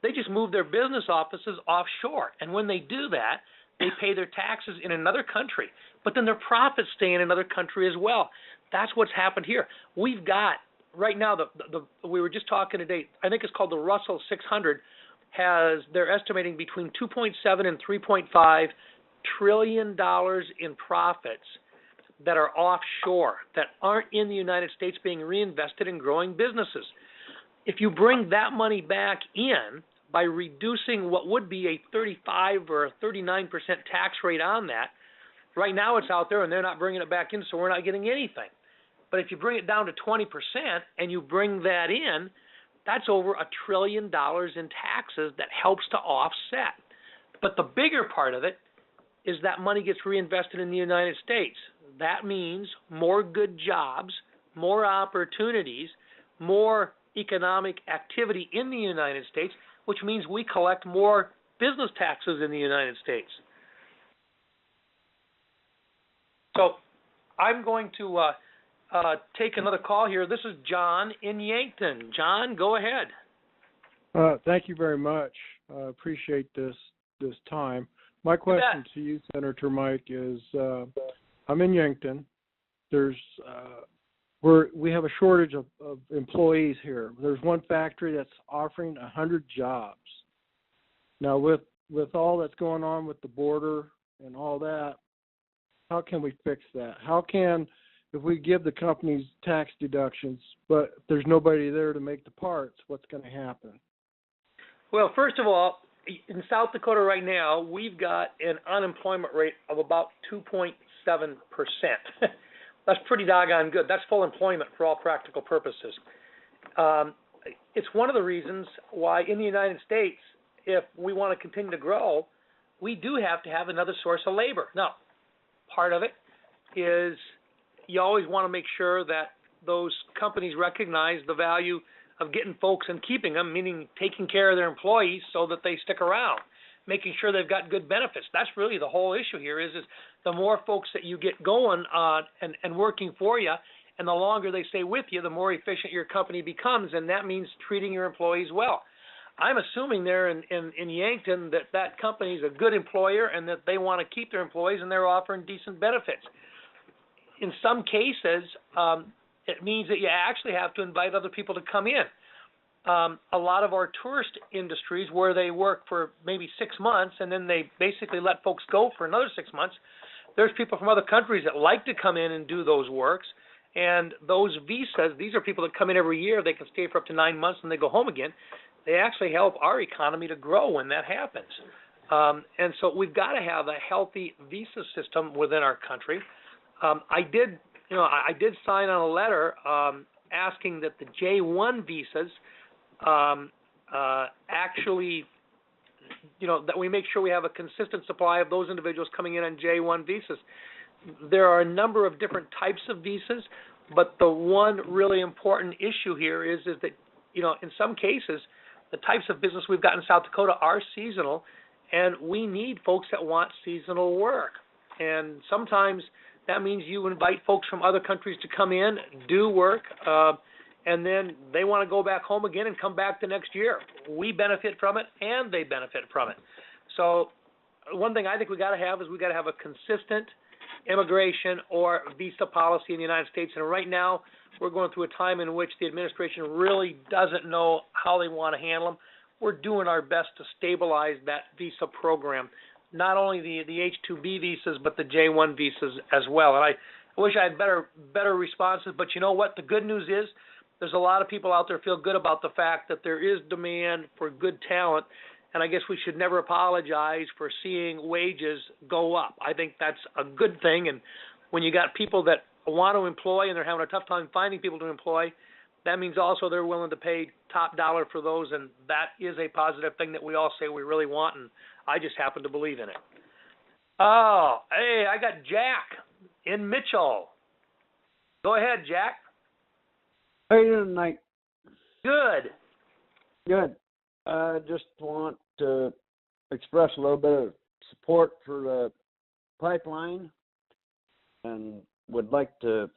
they just move their business offices offshore. And when they do that, they pay their taxes in another country, but then their profits stay in another country as well. That's what's happened here. We've got, right now, we were just talking today, I think it's called the Russell 600, they're estimating between 2.7 and 3.5 trillion dollars in profits that are offshore, that aren't in the United States being reinvested in growing businesses. If you bring that money back in by reducing what would be a 35 or a 39% tax rate on that, right now it's out there and they're not bringing it back in, so we're not getting anything. But if you bring it down to 20% and you bring that in, that's over $1 trillion in taxes that helps to offset. But the bigger part of it is that money gets reinvested in the United States. That means more good jobs, more opportunities, more economic activity in the United States, which means we collect more business taxes in the United States. So I'm going to take another call here. This is John in Yankton. John, go ahead. Thank you very much. I appreciate this time. My question to you, Senator Mike, is I'm in Yankton. We have a shortage of employees here. There's one factory that's offering 100 jobs. Now, with all that's going on with the border and all that, how can we fix that? If we give the companies tax deductions, but if there's nobody there to make the parts, what's going to happen? Well, first of all, in South Dakota right now, we've got an unemployment rate of about 2.7%. That's pretty doggone good. That's full employment for all practical purposes. It's one of the reasons why in the United States, if we want to continue to grow, we do have to have another source of labor. Now, part of it is you always want to make sure that those companies recognize the value of getting folks and keeping them, meaning taking care of their employees so that they stick around, making sure they've got good benefits. That's really the whole issue here is the more folks that you get going and working for you, and the longer they stay with you, the more efficient your company becomes, and that means treating your employees well. I'm assuming there in Yankton that company is a good employer and that they want to keep their employees and they're offering decent benefits. In some cases, it means that you actually have to invite other people to come in. A lot of our tourist industries where they work for maybe 6 months and then they basically let folks go for another 6 months, there's people from other countries that like to come in and do those works. And those visas, these are people that come in every year. They can stay for up to 9 months and they go home again. They actually help our economy to grow when that happens. And so we've got to have a healthy visa system within our country. I did sign on a letter asking that the J-1 visas actually, that we make sure we have a consistent supply of those individuals coming in on J-1 visas. There are a number of different types of visas. But the one really important issue here is that, in some cases, the types of business we've got in South Dakota are seasonal, and we need folks that want seasonal work. And sometimes that means you invite folks from other countries to come in, do work, and then they want to go back home again and come back the next year. We benefit from it, and they benefit from it. So one thing I think we got to have is we got to have a consistent immigration or visa policy in the United States. And right now, we're going through a time in which the administration really doesn't know how they want to handle them. We're doing our best to stabilize that visa program, not only the H-2B visas, but the J-1 visas as well. And I wish I had better responses, but you know what? The good news is there's a lot of people out there feel good about the fact that there is demand for good talent, and I guess we should never apologize for seeing wages go up. I think that's a good thing, and when you got people that want to employ and they're having a tough time finding people to employ, that means also they're willing to pay top dollar for those, and that is a positive thing that we all say we really want, and I just happen to believe in it. Oh, hey, I got Jack in Mitchell. Go ahead, Jack. How are you doing tonight? Good. Good. I just want to express a little bit of support for the pipeline and would like to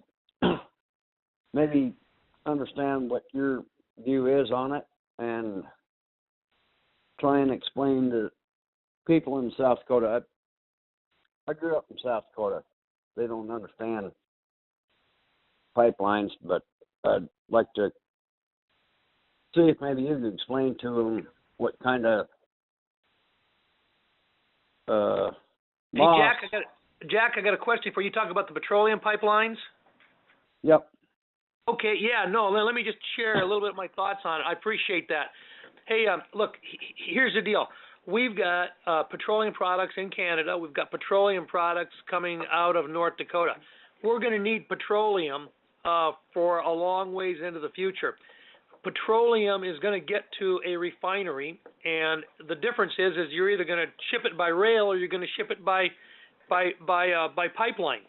maybe understand what your view is on it and try and explain to people in South Dakota. I grew up in South Dakota. They don't understand pipelines, but I'd like to see if maybe you could explain to them what kind of Hey, Jack, I got a question for you. Talking about the petroleum pipelines? Yep. Okay, yeah, no, let me just share a little bit of my thoughts on it. I appreciate that. Hey, look, here's the deal. We've got petroleum products in Canada. We've got petroleum products coming out of North Dakota. We're going to need petroleum for a long ways into the future. Petroleum is going to get to a refinery, and the difference is you're either going to ship it by rail or you're going to ship it by pipeline.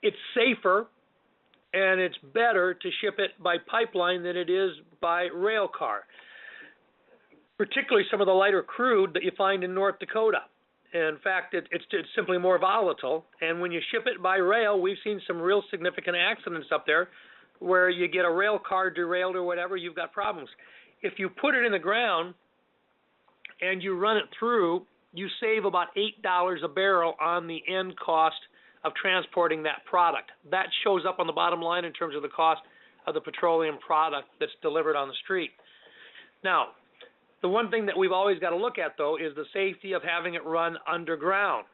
It's safer and it's better to ship it by pipeline than it is by rail car, particularly some of the lighter crude that you find in North Dakota. In fact, it's simply more volatile, and when you ship it by rail, we've seen some real significant accidents up there where you get a rail car derailed or whatever, you've got problems. If you put it in the ground and you run it through, you save about $8 a barrel on the end cost of transporting that product. That shows up on the bottom line in terms of the cost of the petroleum product that's delivered on the street. Now, the one thing that we've always got to look at, though, is the safety of having it run underground.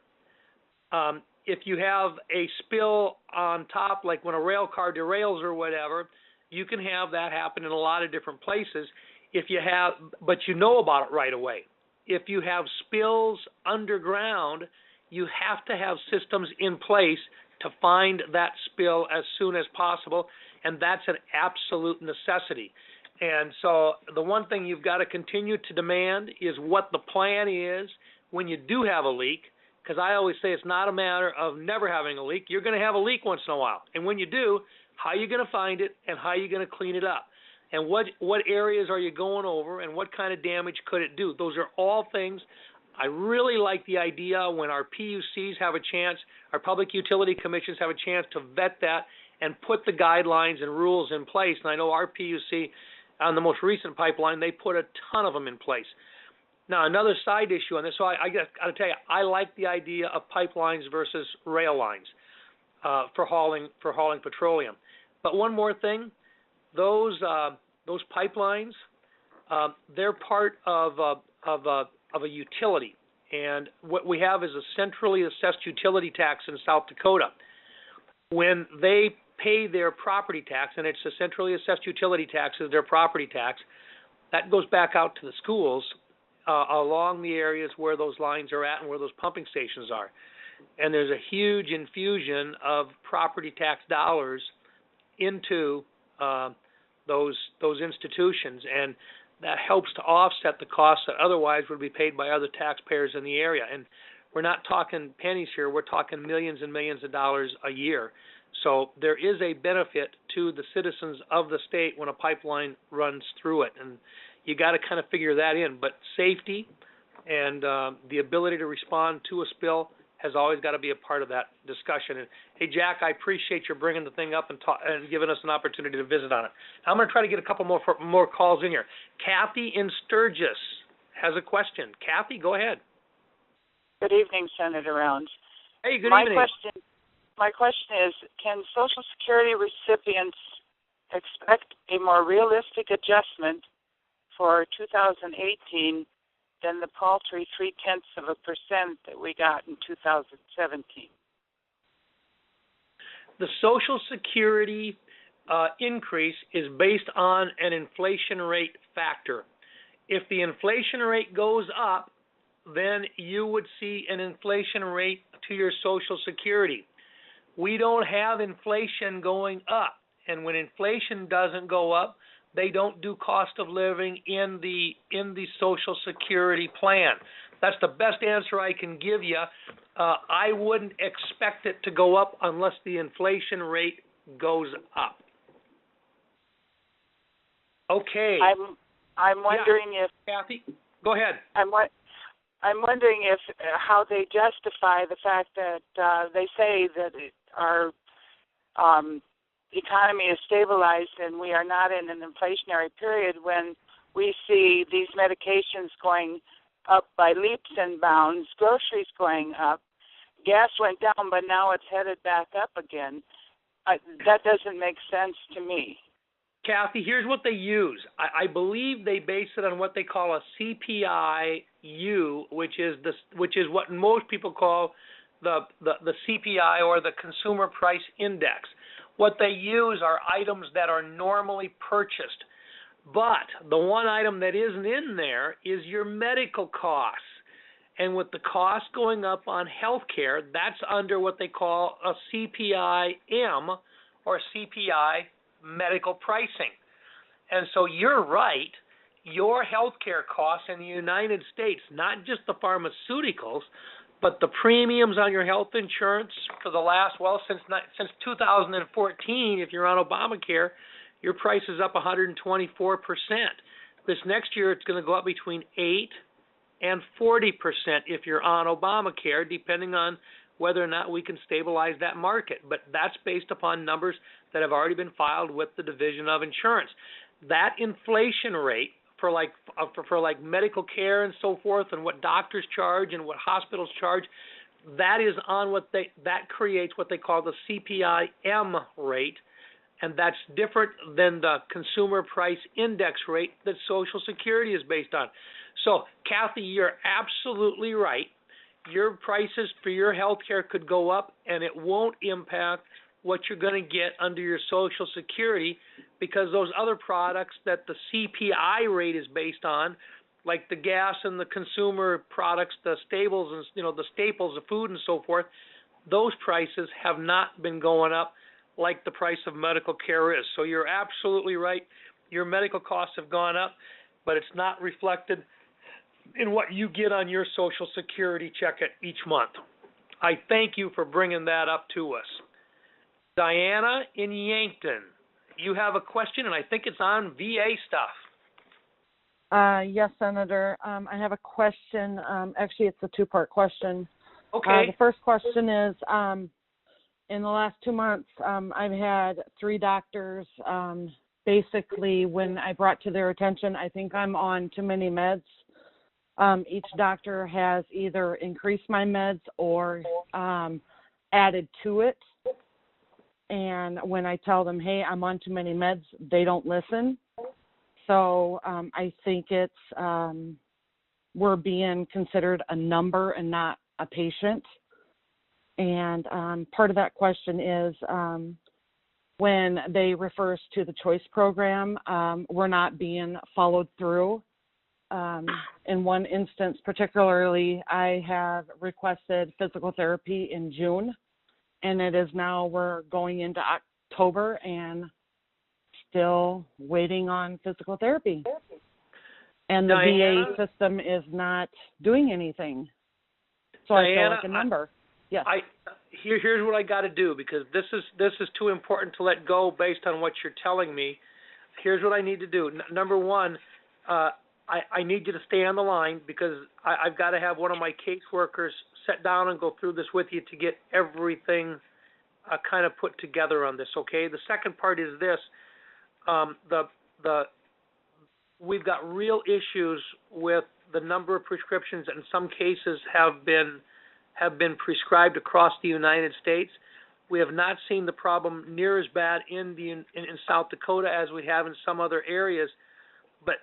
If you have a spill on top, like when a rail car derails or whatever, you can have that happen in a lot of different places. But you know about it right away. If you have spills underground, you have to have systems in place to find that spill as soon as possible, and that's an absolute necessity. And so the one thing you've got to continue to demand is what the plan is when you do have a leak, because I always say it's not a matter of never having a leak. You're going to have a leak once in a while. And when you do, how are you going to find it and how are you going to clean it up? And what areas are you going over and what kind of damage could it do? Those are all things. I really like the idea when our PUCs have a chance, our public utility commissions have a chance to vet that and put the guidelines and rules in place. And I know our PUC on the most recent pipeline, they put a ton of them in place. Now, another side issue on this, so I got to tell you, I like the idea of pipelines versus rail lines for hauling petroleum. But one more thing, those pipelines, they're part of a utility, and what we have is a centrally assessed utility tax in South Dakota. When they pay their property tax, and it's a centrally assessed utility tax is their property tax, that goes back out to the schools along the areas where those lines are at and where those pumping stations are. And there's a huge infusion of property tax dollars into those institutions, and that helps to offset the costs that otherwise would be paid by other taxpayers in the area. And we're not talking pennies here, we're talking millions and millions of dollars a year. So there is a benefit to the citizens of the state when a pipeline runs through it, and you got to kind of figure that in. But safety and the ability to respond to a spill has always got to be a part of that discussion. And hey, Jack, I appreciate your bringing the thing up and giving us an opportunity to visit on it. Now, I'm going to try to get a couple more calls in here. Kathy in Sturgis has a question. Kathy, go ahead. Good evening, Senator Rounds. Hey, good evening. My question is, can Social Security recipients expect a more realistic adjustment for 2018 than the paltry 0.3% that we got in 2017? The Social Security increase is based on an inflation rate factor. If the inflation rate goes up, then you would see an inflation rate to your Social Security. We don't have inflation going up, and when inflation doesn't go up, they don't do cost of living in the Social Security plan. That's the best answer I can give you. I wouldn't expect it to go up unless the inflation rate goes up. Okay. I'm wondering if Kathy, go ahead. I'm wondering if how they justify the fact that they say that our economy is stabilized and we are not in an inflationary period when we see these medications going up by leaps and bounds, groceries going up, gas went down, but now it's headed back up again. That doesn't make sense to me. Kathy, here's what they use. I believe they base it on what they call a CPI-U, which is what most people call the CPI, or the Consumer Price Index. What they use are items that are normally purchased. But the one item that isn't in there is your medical costs. And with the cost going up on health care, that's under what they call a CPI-M, or CPI medical pricing. And so you're right, your health care costs in the United States, not just the pharmaceuticals, but the premiums on your health insurance for the last, since 2014, if you're on Obamacare, your price is up 124%. This next year, it's going to go up between 8 and 40% if you're on Obamacare, depending on whether or not we can stabilize that market. But that's based upon numbers that have already been filed with the Division of Insurance. That inflation rate for like medical care and so forth, and what doctors charge and what hospitals charge, that is on that creates what they call the CPI-M rate, and that's different than the Consumer Price Index rate that Social Security is based on. So, Kathy, you're absolutely right. Your prices for your health care could go up, and it won't impact what you're going to get under your Social Security, because those other products that the CPI rate is based on, like the gas and the consumer products, the staples and the staples of food and so forth, those prices have not been going up like the price of medical care is. So you're absolutely right. Your medical costs have gone up, but it's not reflected in what you get on your Social Security check each month. I thank you for bringing that up to us. Diana in Yankton, you have a question, and I think it's on VA stuff. Yes, Senator. I have a question. Actually, it's a two-part question. Okay. The first question is, in the last 2 months, I've had 3 doctors. Basically, when I brought to their attention, I think I'm on too many meds. Each doctor has either increased my meds or added to it. And when I tell them, hey, I'm on too many meds, they don't listen. So I think it's we're being considered a number and not a patient. And part of that question is when they refer us to the choice program, we're not being followed through. In one instance, particularly, I have requested physical therapy in June, and it is now we're going into October and still waiting on physical therapy. And the Diana, VA system is not doing anything. So Diana, I feel like a number. Yes. here's what I got to do, because this is too important to let go based on what you're telling me. Here's what I need to do. Number one, I need you to stay on the line, because I've got to have one of my caseworkers sit down and go through this with you to get everything kind of put together on this. Okay. The second part is this: we've got real issues with the number of prescriptions that in some cases have been prescribed across the United States. We have not seen the problem near as bad in South Dakota as we have in some other areas. But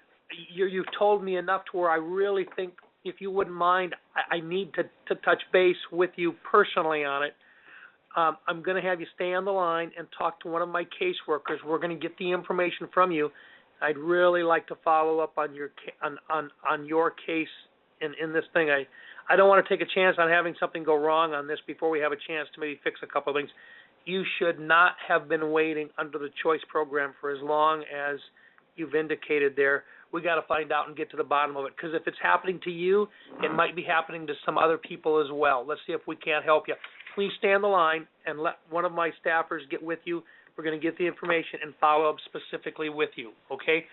you've told me enough to where I really think, if you wouldn't mind, I need to touch base with you personally on it. I'm going to have you stay on the line and talk to one of my caseworkers. We're going to get the information from you. I'd really like to follow up on your case in this thing. I don't want to take a chance on having something go wrong on this before we have a chance to maybe fix a couple of things. You should not have been waiting under the choice program for as long as you've indicated there. We got to find out and get to the bottom of it, because if it's happening to you, it might be happening to some other people as well. Let's see if we can't help you. Please stay on the line and let one of my staffers get with you. We're going to get the information and follow up specifically with you, okay?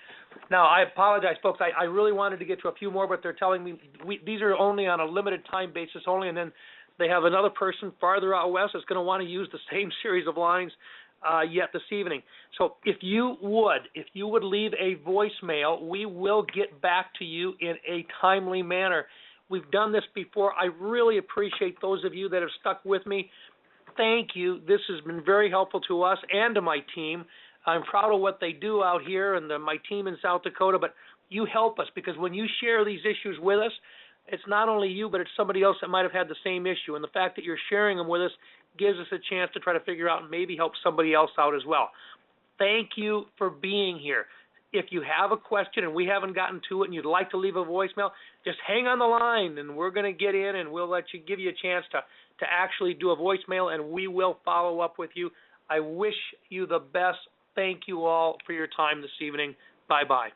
Now, I apologize, folks. I really wanted to get to a few more, but they're telling me these are only on a limited time basis only, and then they have another person farther out west that's going to want to use the same series of lines yet this evening. So if you would leave a voicemail, we will get back to you in a timely manner. We've done this before. I really appreciate those of you that have stuck with me. Thank you. This has been very helpful to us and to my team. I'm proud of what they do out here and my team in South Dakota, but you help us, because when you share these issues with us, it's not only you, but it's somebody else that might have had the same issue. And the fact that you're sharing them with us gives us a chance to try to figure out and maybe help somebody else out as well. Thank you for being here. If you have a question and we haven't gotten to it and you'd like to leave a voicemail, just hang on the line and we're going to get in and we'll give you a chance to actually do a voicemail, and we will follow up with you. I wish you the best. Thank you all for your time this evening. Bye-bye.